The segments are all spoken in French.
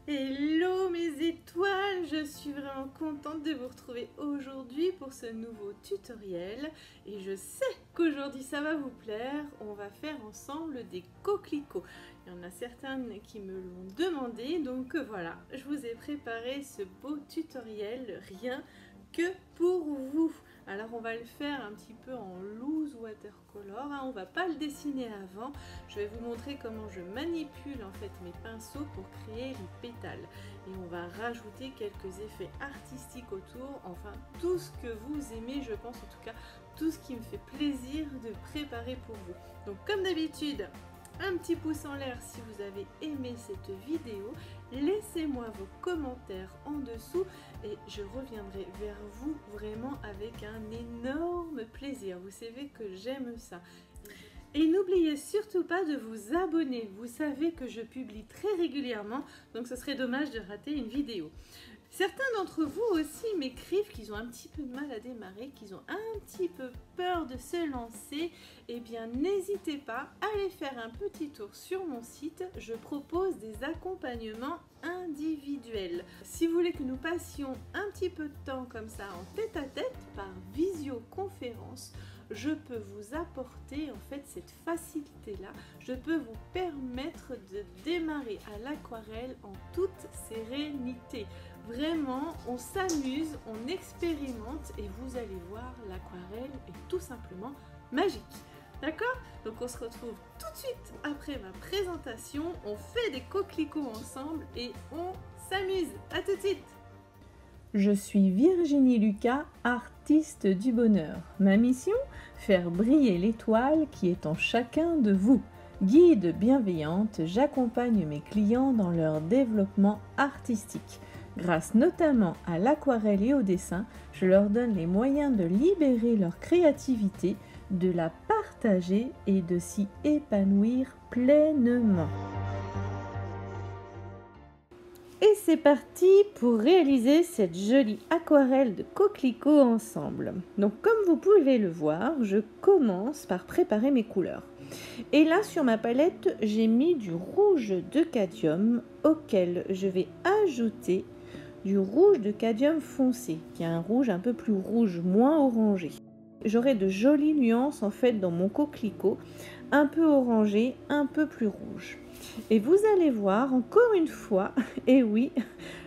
Hello mes étoiles, je suis vraiment contente de vous retrouver aujourd'hui pour ce nouveau tutoriel et je sais qu'aujourd'hui ça va vous plaire. On va faire ensemble des coquelicots. Il y en a certaines qui me l'ont demandé, donc voilà, je vous ai préparé ce beau tutoriel rien que pour vous. Alors on va le faire un petit peu en loose watercolor, hein. On va pas le dessiner avant. Je vais vous montrer comment je manipule en fait mes pinceaux pour créer les pétales. Et on va rajouter quelques effets artistiques autour, enfin tout ce que vous aimez, je pense en tout cas, tout ce qui me fait plaisir de préparer pour vous. Donc comme d'habitude, un petit pouce en l'air si vous avez aimé cette vidéo, laissez-moi vos commentaires en dessous et je reviendrai vers vous vraiment avec un énorme plaisir. Vous savez que j'aime ça. Et n'oubliez surtout pas de vous abonner. Vous savez que je publie très régulièrement, donc ce serait dommage de rater une vidéo. Certains d'entre vous aussi m'écrivent qu'ils ont un petit peu de mal à démarrer, qu'ils ont un petit peu peur de se lancer. Eh bien, n'hésitez pas à aller faire un petit tour sur mon site. Je propose des accompagnements individuels. Si vous voulez que nous passions un petit peu de temps comme ça en tête-à-tête par visioconférence, je peux vous apporter en fait cette facilité-là. Je peux vous permettre de démarrer à l'aquarelle en toute sérénité. Vraiment, on s'amuse, on expérimente et vous allez voir, l'aquarelle est tout simplement magique. D'accord? Donc on se retrouve tout de suite après ma présentation. On fait des coquelicots ensemble et on s'amuse. À tout de suite! Je suis Virginie Lucas, artiste du bonheur. Ma mission? Faire briller l'étoile qui est en chacun de vous. Guide bienveillante, j'accompagne mes clients dans leur développement artistique. Grâce notamment à l'aquarelle et au dessin, je leur donne les moyens de libérer leur créativité, de la partager et de s'y épanouir pleinement. Et c'est parti pour réaliser cette jolie aquarelle de coquelicot ensemble. Donc comme vous pouvez le voir, je commence par préparer mes couleurs. Et là sur ma palette, j'ai mis du rouge de cadmium auquel je vais ajouter du rouge de cadmium foncé, qui est un rouge un peu plus rouge, moins orangé. J'aurai de jolies nuances en fait dans mon coquelicot, un peu orangé, un peu plus rouge. Et vous allez voir encore une fois, et oui,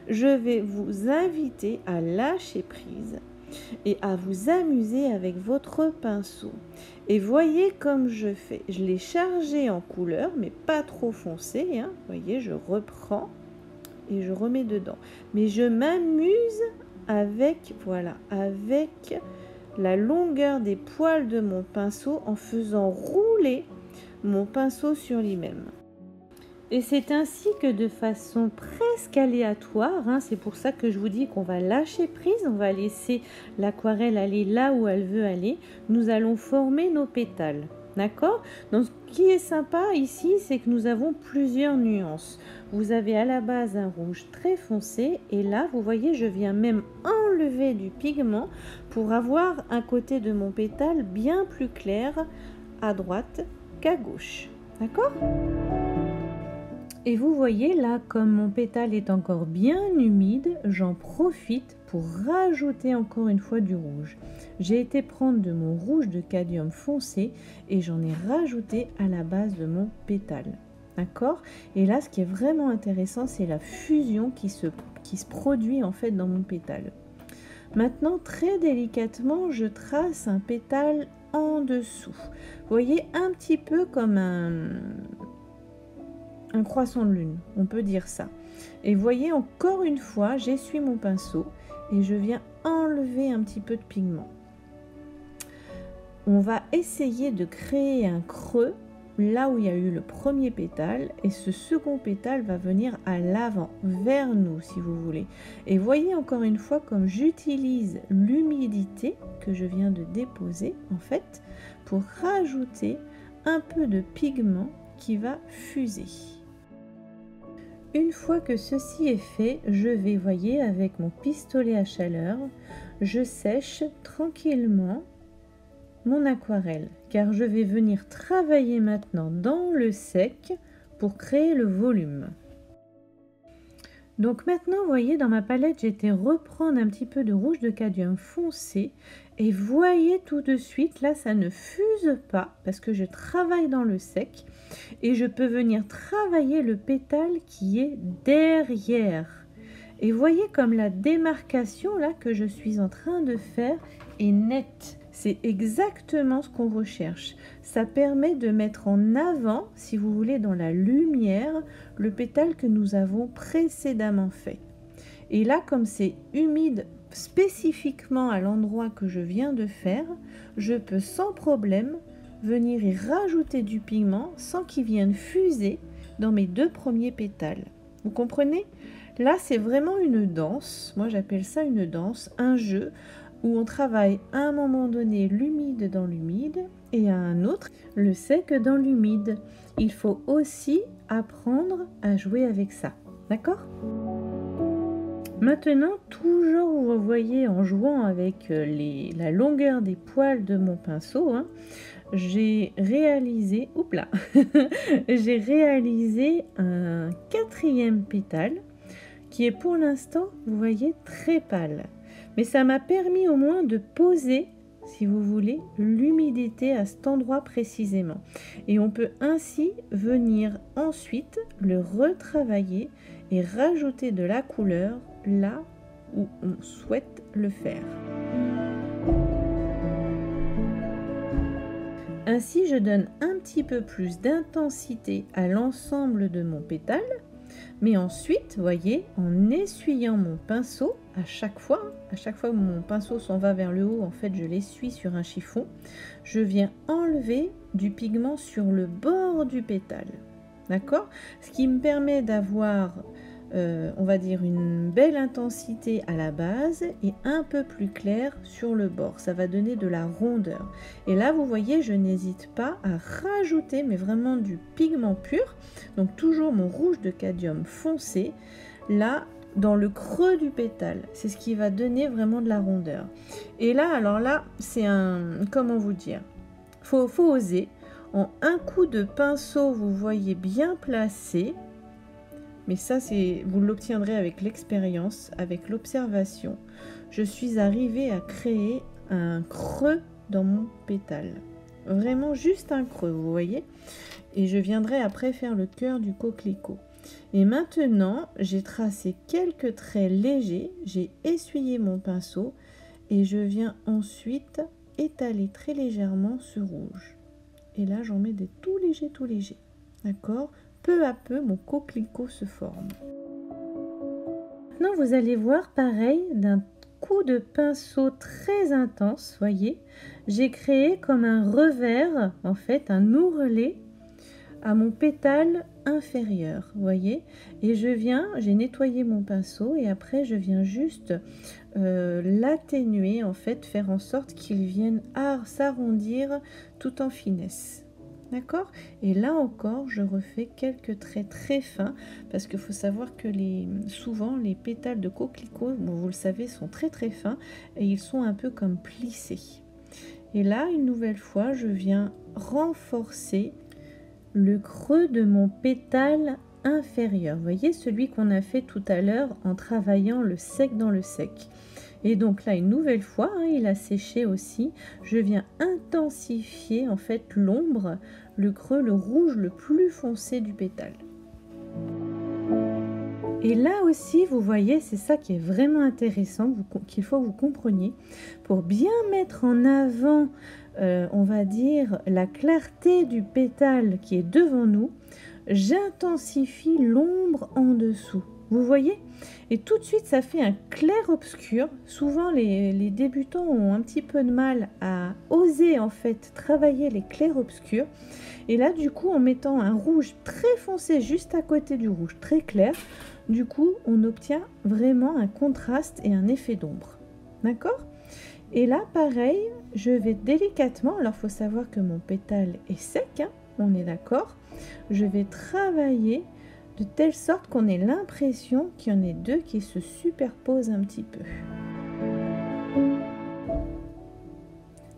je vais vous inviter à lâcher prise et à vous amuser avec votre pinceau. Et voyez comme je fais. Je l'ai chargé en couleur, mais pas trop foncé, hein. Voyez, je reprends et je remets dedans. Mais je m'amuse avec, voilà, avec la longueur des poils de mon pinceau en faisant rouler mon pinceau sur lui-même. Et c'est ainsi que de façon presque aléatoire, hein, c'est pour ça que je vous dis qu'on va lâcher prise, on va laisser l'aquarelle aller là où elle veut aller, nous allons former nos pétales. D'accord? Donc ce qui est sympa ici, c'est que nous avons plusieurs nuances. Vous avez à la base un rouge très foncé et là, vous voyez, je viens même enlever du pigment pour avoir un côté de mon pétale bien plus clair à droite qu'à gauche. D'accord? Et vous voyez là, comme mon pétale est encore bien humide, j'en profite pour rajouter encore une fois du rouge. J'ai été prendre de mon rouge de cadmium foncé et j'en ai rajouté à la base de mon pétale. D'accord? Et là, ce qui est vraiment intéressant, c'est la fusion qui se produit en fait dans mon pétale. Maintenant, très délicatement, je trace un pétale en dessous. Vous voyez, un petit peu comme un croissant de lune, on peut dire ça. Et voyez, encore une fois, j'essuie mon pinceau et je viens enlever un petit peu de pigment. On va essayer de créer un creux là où il y a eu le premier pétale et ce second pétale va venir à l'avant, vers nous si vous voulez. Et voyez encore une fois comme j'utilise l'humidité que je viens de déposer en fait pour rajouter un peu de pigment qui va fuser. Une fois que ceci est fait, je vais, voyez, avec mon pistolet à chaleur, je sèche tranquillement mon aquarelle, car je vais venir travailler maintenant dans le sec pour créer le volume. Donc maintenant, vous voyez, dans ma palette, j'ai été reprendre un petit peu de rouge de cadmium foncé. Et voyez tout de suite, là, ça ne fuse pas parce que je travaille dans le sec. Et je peux venir travailler le pétale qui est derrière. Et voyez comme la démarcation là que je suis en train de faire est nette. C'est exactement ce qu'on recherche. Ça permet de mettre en avant, si vous voulez, dans la lumière, le pétale que nous avons précédemment fait. Et là, comme c'est humide spécifiquement à l'endroit que je viens de faire, je peux sans problème venir y rajouter du pigment sans qu'il vienne fuser dans mes 2 premiers pétales. Vous comprenez? Là, c'est vraiment une danse. Moi, j'appelle ça une danse, un jeu où on travaille à un moment donné l'humide dans l'humide et à un autre le sec dans l'humide. Il faut aussi apprendre à jouer avec ça. D'accord? Maintenant, toujours vous voyez en jouant avec la longueur des poils de mon pinceau, hein, j'ai réalisé, j'ai réalisé un 4e pétale qui est pour l'instant, vous voyez, très pâle. Mais ça m'a permis au moins de poser, si vous voulez, l'humidité à cet endroit précisément. Et on peut ainsi venir ensuite le retravailler et rajouter de la couleur là où on souhaite le faire. Ainsi, je donne un petit peu plus d'intensité à l'ensemble de mon pétale, mais ensuite, voyez, en essuyant mon pinceau, à chaque fois que mon pinceau s'en va vers le haut, en fait, je l'essuie sur un chiffon, je viens enlever du pigment sur le bord du pétale. D'accord? Ce qui me permet d'avoir, on va dire, une belle intensité à la base et un peu plus clair sur le bord. Ça va donner de la rondeur. Et là, vous voyez, je n'hésite pas à rajouter, mais vraiment du pigment pur. Donc toujours mon rouge de cadmium foncé, là, dans le creux du pétale. C'est ce qui va donner vraiment de la rondeur. Et là, alors là, c'est un, comment vous dire, faut oser. En un coup de pinceau, vous voyez bien placé. Mais ça, vous l'obtiendrez avec l'expérience, avec l'observation. Je suis arrivée à créer un creux dans mon pétale. Vraiment juste un creux, vous voyez. Et je viendrai après faire le cœur du coquelicot. Et maintenant, j'ai tracé quelques traits légers. J'ai essuyé mon pinceau et je viens ensuite étaler très légèrement ce rouge. Et là, j'en mets des tout légers. D'accord? Peu à peu, mon coquelicot se forme. Maintenant, vous allez voir, pareil, d'un coup de pinceau très intense, voyez, j'ai créé comme un revers, en fait, un ourlet à mon pétale inférieur, voyez. Et j'ai nettoyé mon pinceau et après, je viens juste l'atténuer, en fait, faire en sorte qu'il vienne s'arrondir tout en finesse. D'accord? Et là encore, je refais quelques traits très fins parce qu'il faut savoir que souvent les pétales de coquelicot, bon, vous le savez, sont très fins et ils sont un peu comme plissés. Et là, une nouvelle fois, je viens renforcer le creux de mon pétale inférieur. Vous voyez, celui qu'on a fait tout à l'heure en travaillant le sec dans le sec. Et donc là, une nouvelle fois, hein, il a séché aussi. Je viens intensifier en fait l'ombre, le creux, le rouge le plus foncé du pétale. Et là aussi, vous voyez, c'est ça qui est vraiment intéressant, qu'il faut que vous compreniez. Pour bien mettre en avant, on va dire, la clarté du pétale qui est devant nous, j'intensifie l'ombre en dessous. Vous voyez? Et tout de suite, ça fait un clair-obscur. Souvent, les débutants ont un petit peu de mal à oser en fait travailler les clairs-obscurs. Et là, du coup, en mettant un rouge très foncé juste à côté du rouge très clair, du coup, on obtient vraiment un contraste et un effet d'ombre. D'accord? Et là, pareil, je vais délicatement, alors il faut savoir que mon pétale est sec, hein, on est d'accord. Je vais travailler de telle sorte qu'on ait l'impression qu'il y en ait deux qui se superposent un petit peu.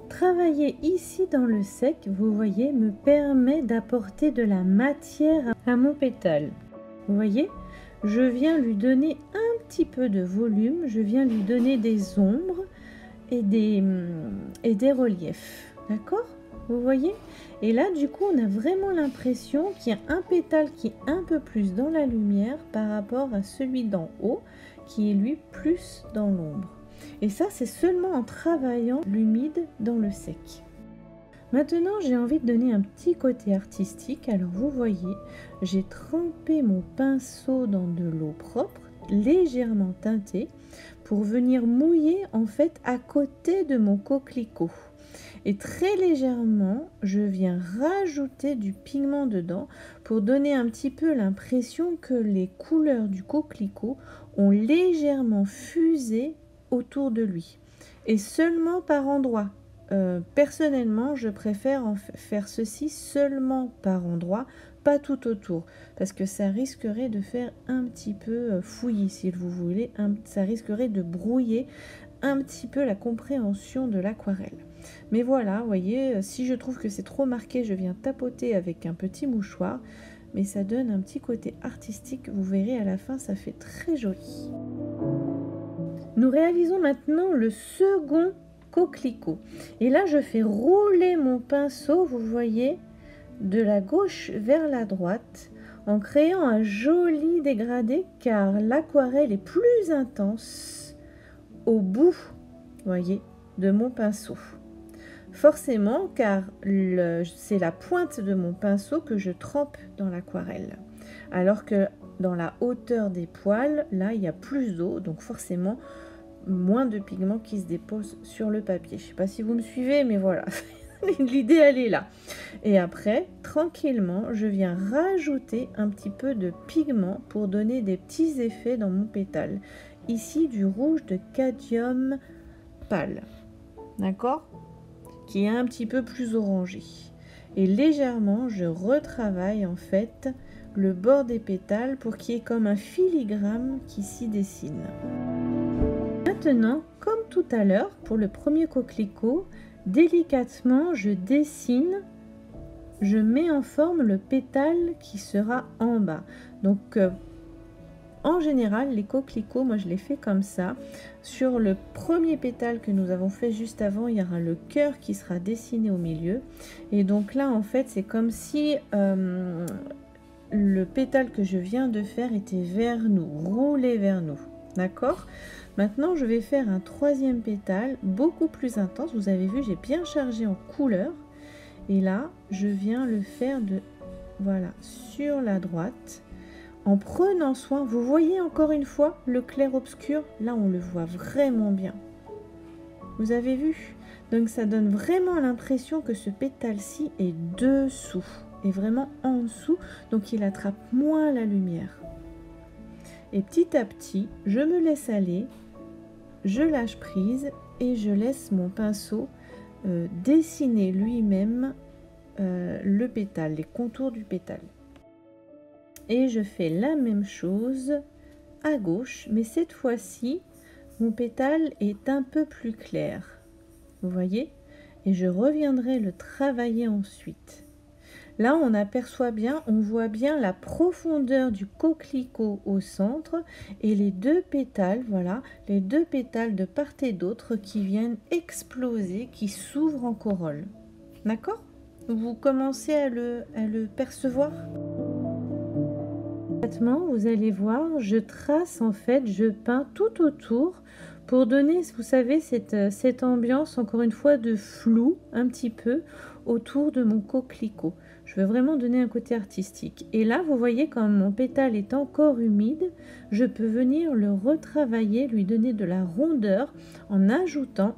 Travailler ici dans le sec, vous voyez, me permet d'apporter de la matière à mon pétale. Vous voyez, je viens lui donner un petit peu de volume, je viens lui donner des ombres et des reliefs, d'accord? Vous voyez? Et là, du coup, on a vraiment l'impression qu'il y a un pétale qui est un peu plus dans la lumière par rapport à celui d'en haut, qui est lui plus dans l'ombre. Et ça, c'est seulement en travaillant l'humide dans le sec. Maintenant, j'ai envie de donner un petit côté artistique. Alors, vous voyez, j'ai trempé mon pinceau dans de l'eau propre, légèrement teintée, pour venir mouiller en fait à côté de mon coquelicot. Et très légèrement, je viens rajouter du pigment dedans pour donner un petit peu l'impression que les couleurs du coquelicot ont légèrement fusé autour de lui. Et seulement par endroits. Personnellement, je préfère faire ceci seulement par endroits, pas tout autour, parce que ça risquerait de faire un petit peu fouillis, si vous voulez, ça risquerait de brouiller un petit peu la compréhension de l'aquarelle. Mais voilà, vous voyez, si je trouve que c'est trop marqué, je viens tapoter avec un petit mouchoir, mais ça donne un petit côté artistique, vous verrez à la fin, ça fait très joli. Nous réalisons maintenant le second coquelicot. Et là, je fais rouler mon pinceau, vous voyez, de la gauche vers la droite, en créant un joli dégradé, car l'aquarelle est plus intense au bout, voyez, de mon pinceau. Forcément, car c'est la pointe de mon pinceau que je trempe dans l'aquarelle. Alors que dans la hauteur des poils, là, il y a plus d'eau, donc forcément, moins de pigments qui se déposent sur le papier. Je ne sais pas si vous me suivez, mais voilà, l'idée, elle est là. Et après, tranquillement, je viens rajouter un petit peu de pigment pour donner des petits effets dans mon pétale. Ici, du rouge de cadmium pâle, d'accord? Qui est un petit peu plus orangé. Et légèrement, je retravaille en fait le bord des pétales pour qu'il y ait comme un filigrane qui s'y dessine. Maintenant, comme tout à l'heure, pour le premier coquelicot, délicatement, je dessine, je mets en forme le pétale qui sera en bas. Donc, en général, les coquelicots, moi je les fais comme ça. Sur le premier pétale que nous avons fait juste avant, il y aura le cœur qui sera dessiné au milieu. Et donc là, en fait, c'est comme si le pétale que je viens de faire était vers nous, roulé vers nous. D'accord? Maintenant, je vais faire un troisième pétale, beaucoup plus intense. Vous avez vu, j'ai bien chargé en couleur. Et là, je viens le faire voilà, sur la droite. En prenant soin, vous voyez encore une fois le clair-obscur, là on le voit vraiment bien. Vous avez vu? Donc ça donne vraiment l'impression que ce pétale-ci est dessous, est vraiment en dessous, donc il attrape moins la lumière. Et petit à petit, je me laisse aller, je lâche prise et je laisse mon pinceau dessiner lui-même le pétale, les contours du pétale. Et je fais la même chose à gauche, mais cette fois-ci, mon pétale est un peu plus clair. Vous voyez? Et je reviendrai le travailler ensuite. Là, on aperçoit bien, on voit bien la profondeur du coquelicot au centre et les deux pétales, voilà, les deux pétales de part et d'autre qui viennent exploser, qui s'ouvrent en corolle. D'accord? Vous commencez à le percevoir? Vous allez voir, je trace en fait, je peins tout autour pour donner, vous savez, cette ambiance encore une fois de flou un petit peu autour de mon coquelicot. Je veux vraiment donner un côté artistique. Et là, vous voyez, comme mon pétale est encore humide, je peux venir le retravailler, lui donner de la rondeur en ajoutant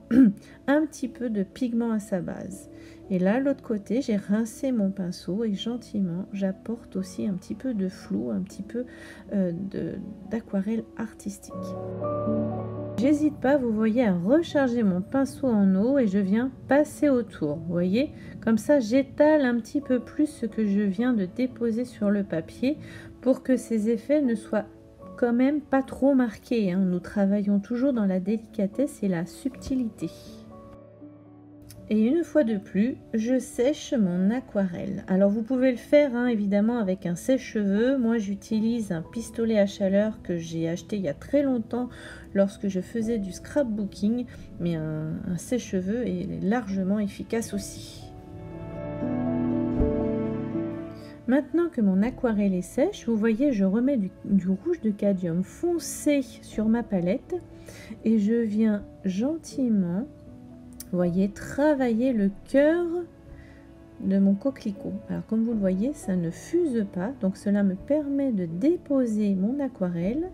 un petit peu de pigment à sa base. Et là, l'autre côté, j'ai rincé mon pinceau et gentiment, j'apporte aussi un petit peu de flou, un petit peu d'aquarelle artistique. J'hésite pas, vous voyez, à recharger mon pinceau en eau et je viens passer autour. Vous voyez, comme ça, j'étale un petit peu plus ce que je viens de déposer sur le papier pour que ces effets ne soient quand même pas trop marqués. Nous travaillons toujours dans la délicatesse et la subtilité. Et une fois de plus, je sèche mon aquarelle. Alors vous pouvez le faire évidemment avec un sèche-cheveux. Moi j'utilise un pistolet à chaleur que j'ai acheté il y a très longtemps lorsque je faisais du scrapbooking. Mais un sèche-cheveux est largement efficace aussi. Maintenant que mon aquarelle est sèche, vous voyez, je remets du rouge de cadmium foncé sur ma palette et je viens gentiment, vous voyez, travailler le cœur de mon coquelicot. Alors comme vous le voyez, ça ne fuse pas, donc cela me permet de déposer mon aquarelle.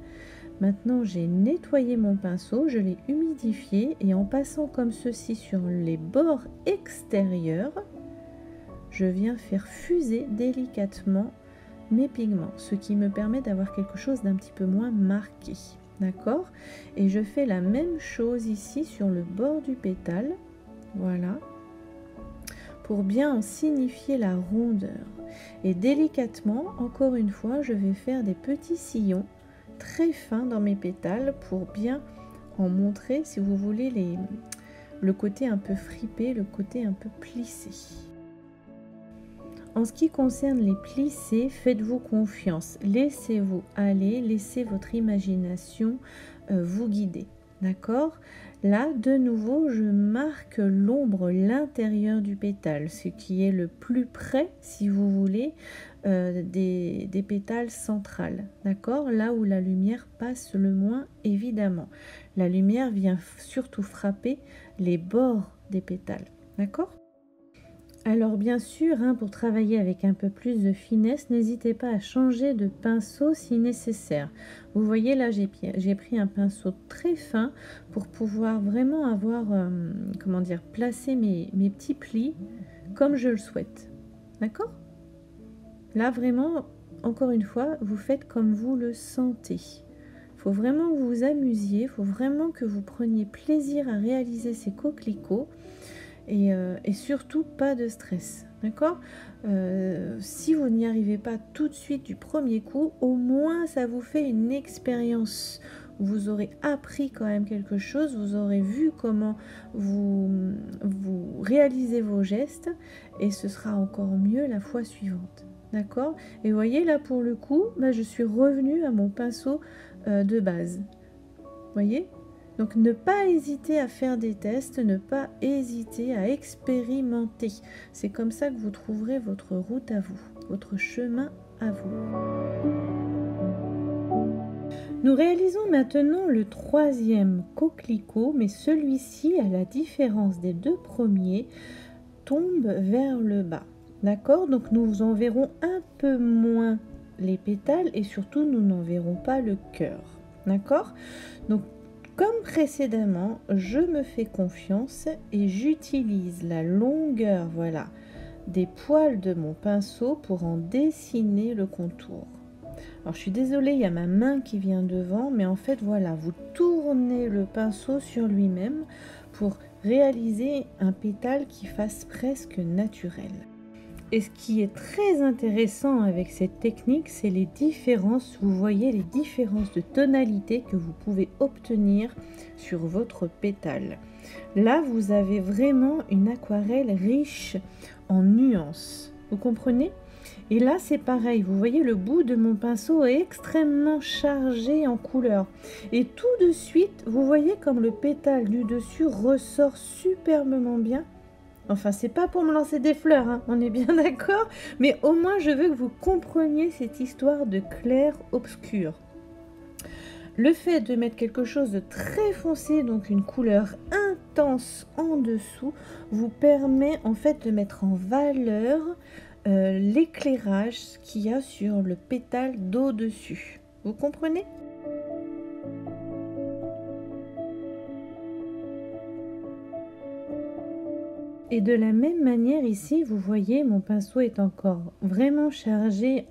Maintenant, j'ai nettoyé mon pinceau, je l'ai humidifié et en passant comme ceci sur les bords extérieurs, je viens faire fuser délicatement mes pigments, ce qui me permet d'avoir quelque chose d'un petit peu moins marqué. D'accord? Et je fais la même chose ici sur le bord du pétale. Voilà. Pour bien en signifier la rondeur. Et délicatement, encore une fois, je vais faire des petits sillons très fins dans mes pétales pour bien en montrer, si vous voulez, le côté un peu fripé, le côté un peu plissé. En ce qui concerne les plissés, faites-vous confiance, laissez-vous aller, laissez votre imagination vous guider, d'accord? Là, de nouveau, je marque l'ombre, l'intérieur du pétale, ce qui est le plus près, si vous voulez, des pétales centrales, d'accord? Là où la lumière passe le moins, évidemment. La lumière vient surtout frapper les bords des pétales, d'accord? Alors bien sûr, pour travailler avec un peu plus de finesse, n'hésitez pas à changer de pinceau si nécessaire. Vous voyez là, j'ai pris un pinceau très fin pour pouvoir vraiment avoir, placer mes petits plis comme je le souhaite. D'accord? Là vraiment, encore une fois, vous faites comme vous le sentez. Il faut vraiment que vous vous amusiez, il faut vraiment que vous preniez plaisir à réaliser ces coquelicots. Et surtout pas de stress, d'accord? Si vous n'y arrivez pas tout de suite du premier coup, au moins ça vous fait une expérience. Vous aurez appris quand même quelque chose, vous aurez vu comment vous réalisez vos gestes et ce sera encore mieux la fois suivante, d'accord? Et vous voyez là pour le coup, je suis revenue à mon pinceau de base, vous voyez? Donc ne pas hésiter à faire des tests, ne pas hésiter à expérimenter. C'est comme ça que vous trouverez votre route à vous, votre chemin à vous. Nous réalisons maintenant le troisième coquelicot, mais celui-ci, à la différence des deux premiers, tombe vers le bas. D'accord? Donc nous en verrons un peu moins les pétales et surtout nous n'en verrons pas le cœur. D'accord? Donc comme précédemment, je me fais confiance et j'utilise la longueur, voilà, des poils de mon pinceau pour en dessiner le contour. Alors je suis désolée, il y a ma main qui vient devant, mais en fait voilà, vous tournez le pinceau sur lui-même pour réaliser un pétale qui fasse presque naturel. Et ce qui est très intéressant avec cette technique, c'est les différences, vous voyez les différences de tonalité que vous pouvez obtenir sur votre pétale. Là, vous avez vraiment une aquarelle riche en nuances, vous comprenez? Et là, c'est pareil, vous voyez le bout de mon pinceau est extrêmement chargé en couleurs. Et tout de suite, vous voyez comme le pétale du dessus ressort superbement bien. Enfin, c'est pas pour me lancer des fleurs, on est bien d'accord, mais au moins je veux que vous compreniez cette histoire de clair-obscur. Le fait de mettre quelque chose de très foncé, donc une couleur intense en dessous, vous permet en fait de mettre en valeur l'éclairage qu'il y a sur le pétale d'au-dessus. Vous comprenez ? Et de la même manière ici, vous voyez, mon pinceau est encore vraiment chargé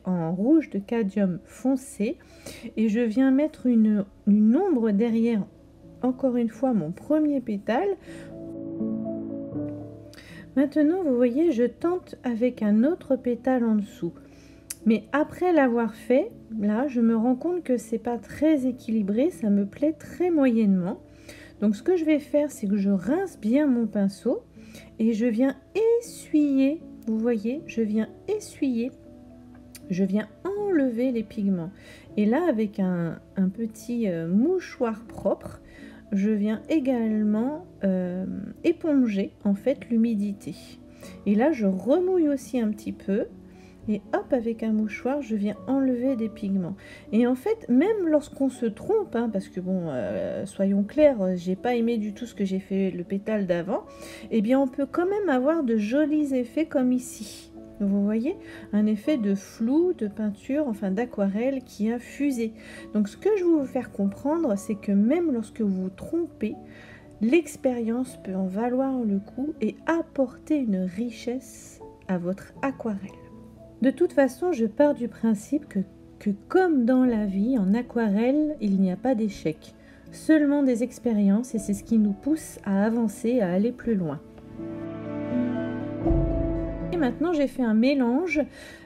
en rouge de cadmium foncé. Et je viens mettre une ombre derrière, encore une fois, mon premier pétale. Maintenant, vous voyez, je tente avec un autre pétale en dessous. Mais après l'avoir fait, là, je me rends compte que c'est pas très équilibré, ça me plaît très moyennement. Donc ce que je vais faire, c'est que je rince bien mon pinceau et je viens essuyer, vous voyez, je viens essuyer, je viens enlever les pigments. Et là, avec un petit mouchoir propre, je viens également éponger en fait l'humidité. Et là, je remouille aussi un petit peu. Et hop, avec un mouchoir, je viens enlever des pigments. Et en fait, même lorsqu'on se trompe, hein, parce que bon, soyons clairs, j'ai pas aimé du tout ce que j'ai fait le pétale d'avant, eh bien on peut quand même avoir de jolis effets comme ici. Vous voyez, un effet de flou, de peinture, enfin d'aquarelle qui a fusé. Donc ce que je veux vous faire comprendre, c'est que même lorsque vous vous trompez, l'expérience peut en valoir le coup et apporter une richesse à votre aquarelle. De toute façon, je pars du principe que comme dans la vie, en aquarelle, il n'y a pas d'échec, seulement des expériences, et c'est ce qui nous pousse à avancer, à aller plus loin. Et maintenant, j'ai fait un mélange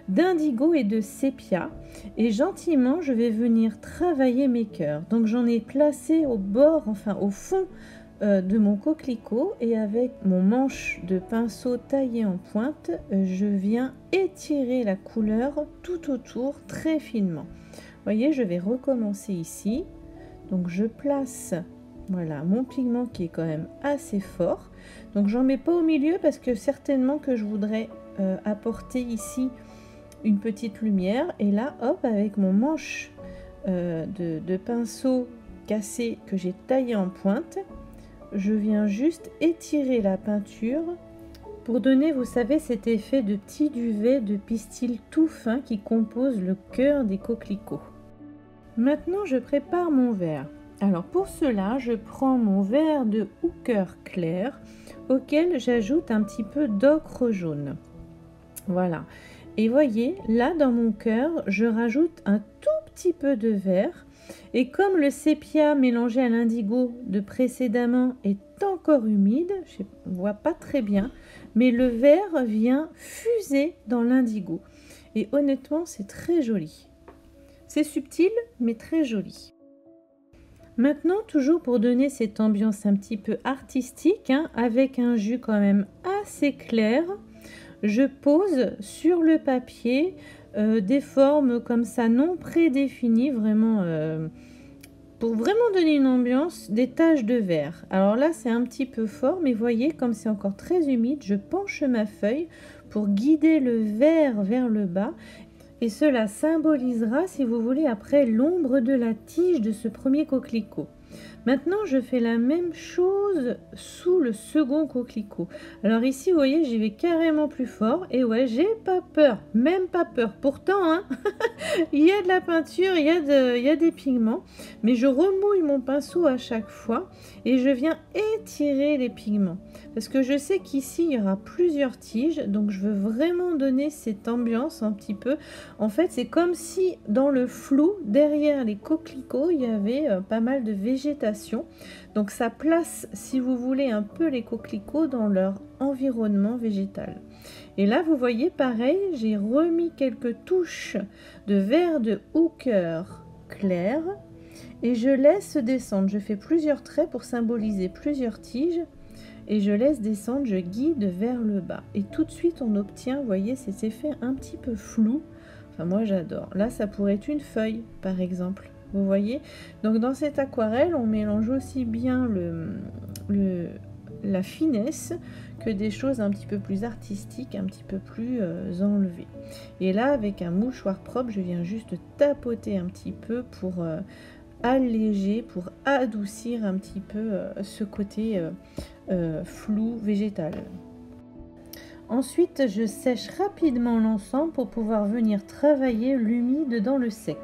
d'indigo et de sépia, et gentiment, je vais venir travailler mes cœurs. Donc j'en ai placé au bord, enfin au fond de mon coquelicot, et avec mon manche de pinceau taillé en pointe, je viens étirer la couleur tout autour très finement. Vous voyez, je vais recommencer ici. Donc je place, voilà, mon pigment qui est quand même assez fort. Donc j'en mets pas au milieu parce que certainement que je voudrais apporter ici une petite lumière. Et là, hop, avec mon manche de pinceau cassé que j'ai taillé en pointe, je viens juste étirer la peinture pour donner, vous savez, cet effet de petit duvet de pistil tout fin qui compose le cœur des coquelicots. Maintenant, je prépare mon verre. Alors pour cela, je prends mon verre de Hooker clair auquel j'ajoute un petit peu d'ocre jaune. Voilà. Et voyez, là dans mon cœur, je rajoute un tout petit peu de vert. Et comme le sépia mélangé à l'indigo de précédemment est encore humide, je ne vois pas très bien, mais le vert vient fuser dans l'indigo. Et honnêtement, c'est très joli. C'est subtil, mais très joli. Maintenant, toujours pour donner cette ambiance un petit peu artistique, hein, avec un jus quand même assez clair, je pose sur le papier des formes comme ça non prédéfinies, vraiment pour vraiment donner une ambiance, des taches de vert. Alors là c'est un petit peu fort, mais voyez comme c'est encore très humide, je penche ma feuille pour guider le vert vers le bas, et cela symbolisera, si vous voulez, après l'ombre de la tige de ce premier coquelicot. Maintenant, je fais la même chose sous le second coquelicot. Alors ici, vous voyez, j'y vais carrément plus fort. Et ouais, j'ai pas peur, même pas peur. Pourtant, hein, il y a de la peinture, il y a des pigments. Mais je remouille mon pinceau à chaque fois et je viens étirer les pigments. Parce que je sais qu'ici, il y aura plusieurs tiges. Donc, je veux vraiment donner cette ambiance un petit peu. En fait, c'est comme si dans le flou, derrière les coquelicots, il y avait pas mal de végétation. Donc ça place, si vous voulez, un peu les coquelicots dans leur environnement végétal. Et là, vous voyez, pareil, j'ai remis quelques touches de vert de Hooker clair et je laisse descendre. Je fais plusieurs traits pour symboliser plusieurs tiges et je laisse descendre, je guide vers le bas. Et tout de suite, on obtient, vous voyez, cet effet un petit peu flou. Enfin, moi, j'adore. Là, ça pourrait être une feuille, par exemple. Vous voyez, donc dans cette aquarelle, on mélange aussi bien la finesse que des choses un petit peu plus artistiques, un petit peu plus enlevées. Et là, avec un mouchoir propre, je viens juste tapoter un petit peu pour alléger, pour adoucir un petit peu ce côté flou végétal. Ensuite, je sèche rapidement l'ensemble pour pouvoir venir travailler l'humide dans le sec.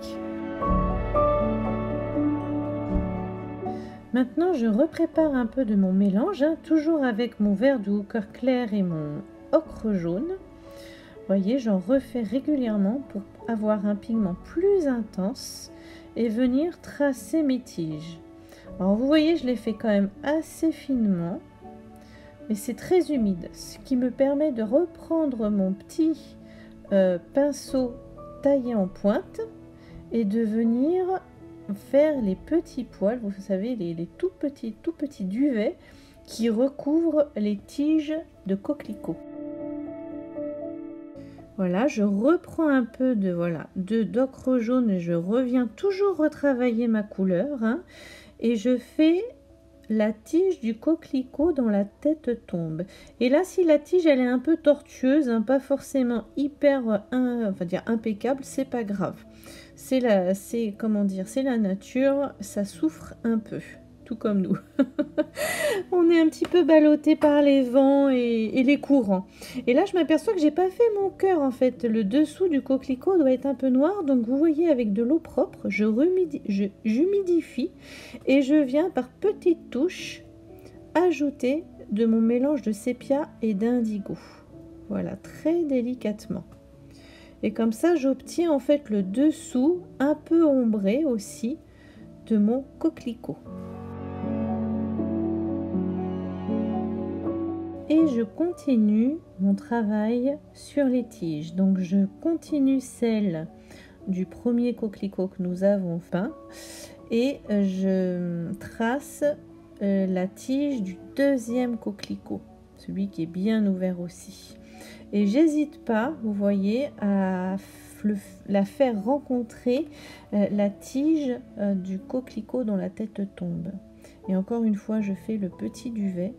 Maintenant, je reprépare un peu de mon mélange, hein, toujours avec mon verre de Hooker clair et mon ocre jaune. Vous voyez, j'en refais régulièrement pour avoir un pigment plus intense et venir tracer mes tiges. Alors, vous voyez, je les fais quand même assez finement, mais c'est très humide, ce qui me permet de reprendre mon petit pinceau taillé en pointe et de venir faire les petits poils, vous savez, les tout petits duvets qui recouvre les tiges de coquelicot. Voilà, je reprends un peu d'ocre jaune et je reviens toujours retravailler ma couleur, hein, et je fais la tige du coquelicot dans la tête tombe. Et là, si la tige elle est un peu tortueuse, hein, pas forcément hyper impeccable, c'est pas grave. C'est la nature, ça souffre un peu, tout comme nous. On est un petit peu ballotté par les vents et les courants. Et là, je m'aperçois que j'ai pas fait mon cœur en fait. Le dessous du coquelicot doit être un peu noir, donc vous voyez avec de l'eau propre, j'humidifie et je viens par petites touches ajouter de mon mélange de sépia et d'indigo. Voilà, très délicatement. Et comme ça, j'obtiens en fait le dessous un peu ombré aussi de mon coquelicot. Et je continue mon travail sur les tiges. Donc je continue celle du premier coquelicot que nous avons peint et je trace la tige du deuxième coquelicot, celui qui est bien ouvert aussi. Et j'hésite pas, vous voyez, à la faire rencontrer la tige du coquelicot dont la tête tombe. Et encore une fois, je fais le petit duvet.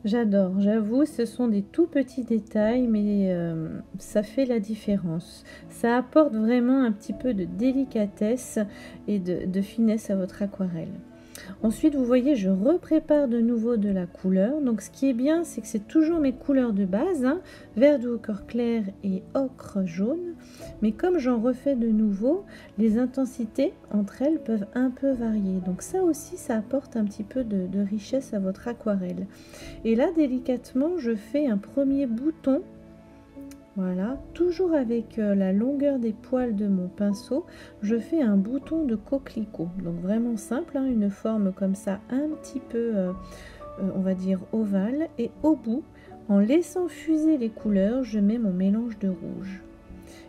J'adore, j'avoue, ce sont des tout petits détails, mais ça fait la différence. Ça apporte vraiment un petit peu de délicatesse et de finesse à votre aquarelle. Ensuite, vous voyez, je reprépare de nouveau de la couleur. Donc, ce qui est bien, c'est que c'est toujours mes couleurs de base, hein, vert de ochre clair et ocre jaune. Mais comme j'en refais de nouveau, les intensités entre elles peuvent un peu varier. Donc, ça aussi, ça apporte un petit peu de richesse à votre aquarelle. Et là, délicatement, je fais un premier bouton. Voilà, toujours avec la longueur des poils de mon pinceau, je fais un bouton de coquelicot. Donc vraiment simple, hein, une forme comme ça, un petit peu, on va dire, ovale. Et au bout, en laissant fuser les couleurs, je mets mon mélange de rouge.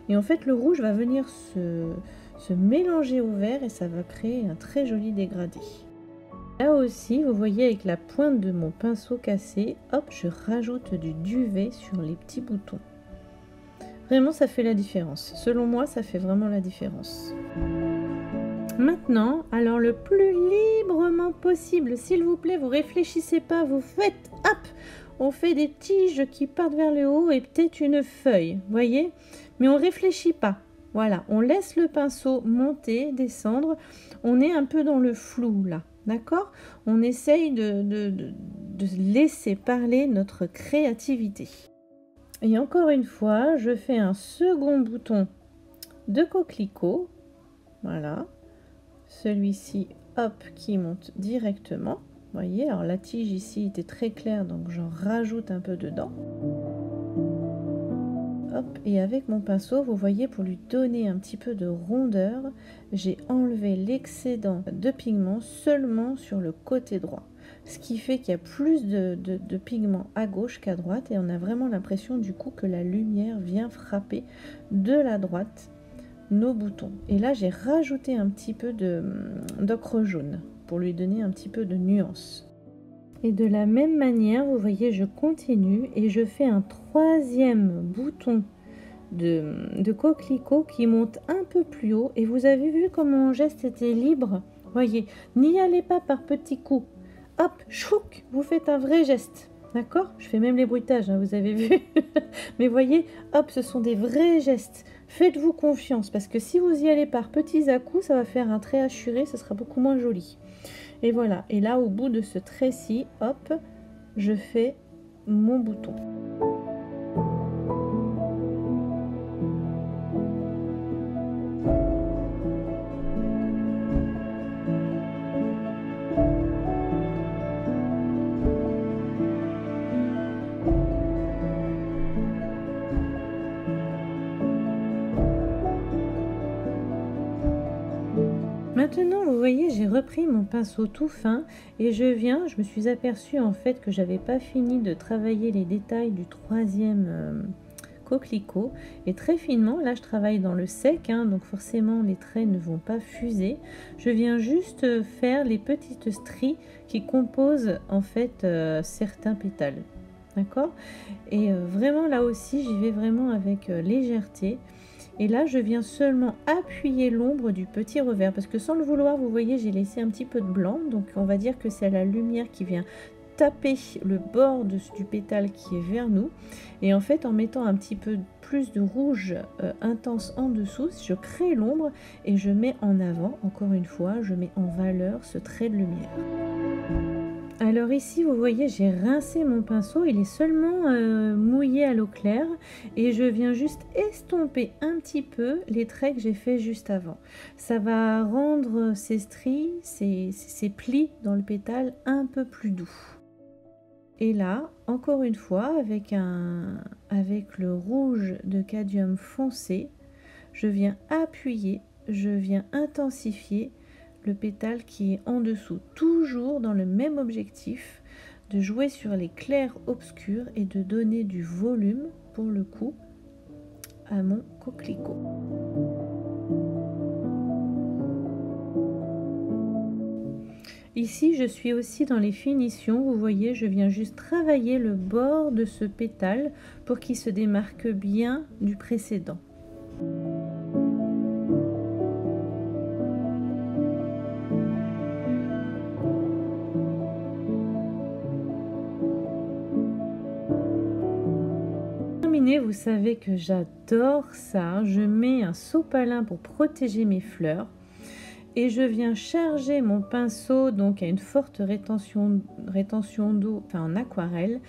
Et en fait, le rouge va venir se mélanger au vert et ça va créer un très joli dégradé. Là aussi, vous voyez avec la pointe de mon pinceau cassé, hop, je rajoute du duvet sur les petits boutons. Vraiment, ça fait la différence. Selon moi, ça fait vraiment la différence. Maintenant, alors le plus librement possible, s'il vous plaît, vous réfléchissez pas, vous faites, hop, on fait des tiges qui partent vers le haut et peut-être une feuille, voyez? Mais on réfléchit pas. Voilà, on laisse le pinceau monter, descendre. On est un peu dans le flou là, d'accord? On essaye de laisser parler notre créativité. Et encore une fois, je fais un second bouton de coquelicot. Voilà. Celui-ci, hop, qui monte directement. Vous voyez, alors la tige ici était très claire, donc j'en rajoute un peu dedans. Hop, et avec mon pinceau, vous voyez, pour lui donner un petit peu de rondeur, j'ai enlevé l'excédent de pigment seulement sur le côté droit. Ce qui fait qu'il y a plus de pigments à gauche qu'à droite et on a vraiment l'impression du coup que la lumière vient frapper de la droite nos boutons. Et là, j'ai rajouté un petit peu d'ocre jaune pour lui donner un petit peu de nuance. Et de la même manière, vous voyez, je continue et je fais un troisième bouton de coquelicot qui monte un peu plus haut. Et vous avez vu comment mon geste était libre. Voyez, n'y allez pas par petits coups. Hop, chouk, vous faites un vrai geste. D'accord? Je fais même les bruitages, hein, vous avez vu. Mais voyez, hop, ce sont des vrais gestes. Faites-vous confiance parce que si vous y allez par petits à-coups, ça va faire un trait hachuré, ça sera beaucoup moins joli. Et voilà, et là au bout de ce trait-ci, hop, je fais mon bouton. Maintenant, vous voyez, j'ai repris mon pinceau tout fin et je me suis aperçue en fait que j'avais pas fini de travailler les détails du troisième coquelicot et très finement, là je travaille dans le sec, hein, donc forcément les traits ne vont pas fuser. Je viens juste faire les petites stries qui composent en fait certains pétales. D'accord? Et vraiment là aussi j'y vais vraiment avec légèreté. Et là je viens seulement appuyer l'ombre du petit revers parce que sans le vouloir, vous voyez, j'ai laissé un petit peu de blanc, donc on va dire que c'est la lumière qui vient taper le bord du pétale qui est vers nous, et en fait en mettant un petit peu plus de rouge intense en dessous, je crée l'ombre et je mets en avant, encore une fois, je mets en valeur ce trait de lumière. Alors ici vous voyez, j'ai rincé mon pinceau, il est seulement mouillé à l'eau claire et je viens juste estomper un petit peu les traits que j'ai fait juste avant. Ça va rendre ces stries, ces plis dans le pétale un peu plus doux. Et là, encore une fois, avec le rouge de cadmium foncé, je viens appuyer, je viens intensifier le pétale qui est en dessous, toujours dans le même objectif de jouer sur les clairs obscurs et de donner du volume pour le coup à mon coquelicot. Ici je suis aussi dans les finitions, vous voyez, je viens juste travailler le bord de ce pétale pour qu'il se démarque bien du précédent. Vous savez que j'adore ça, je mets un sopalin pour protéger mes fleurs et je viens charger mon pinceau donc à une forte rétention d'eau, enfin en aquarelle,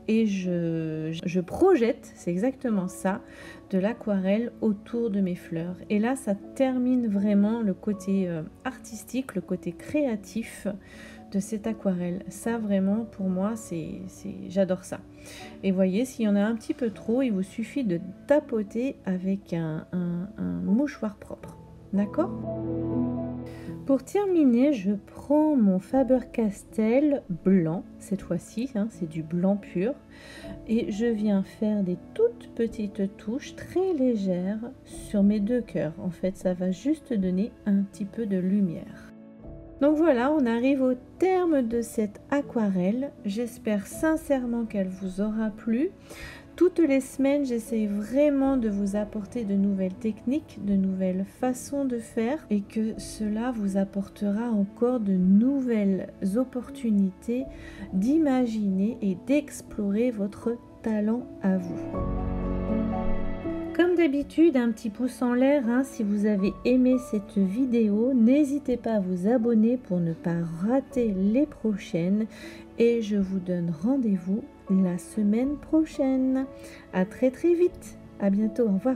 et je projette, c'est exactement ça, de l'aquarelle autour de mes fleurs. Et là ça termine vraiment le côté artistique, le côté créatif de cette aquarelle. Ça vraiment pour moi j'adore ça. Et voyez, s'il y en a un petit peu trop, il vous suffit de tapoter avec un mouchoir propre. D'accord? Pour terminer, je prends mon Faber-Castell blanc, cette fois-ci, hein, c'est du blanc pur, et je viens faire des toutes petites touches très légères sur mes deux cœurs. En fait, ça va juste donner un petit peu de lumière. Donc voilà, on arrive au terme de cette aquarelle. J'espère sincèrement qu'elle vous aura plu. Toutes les semaines, j'essaie vraiment de vous apporter de nouvelles techniques, de nouvelles façons de faire et que cela vous apportera encore de nouvelles opportunités d'imaginer et d'explorer votre talent à vous. Comme d'habitude, un petit pouce en l'air hein, si vous avez aimé cette vidéo. N'hésitez pas à vous abonner pour ne pas rater les prochaines. Et je vous donne rendez-vous la semaine prochaine. À très vite. À bientôt. Au revoir.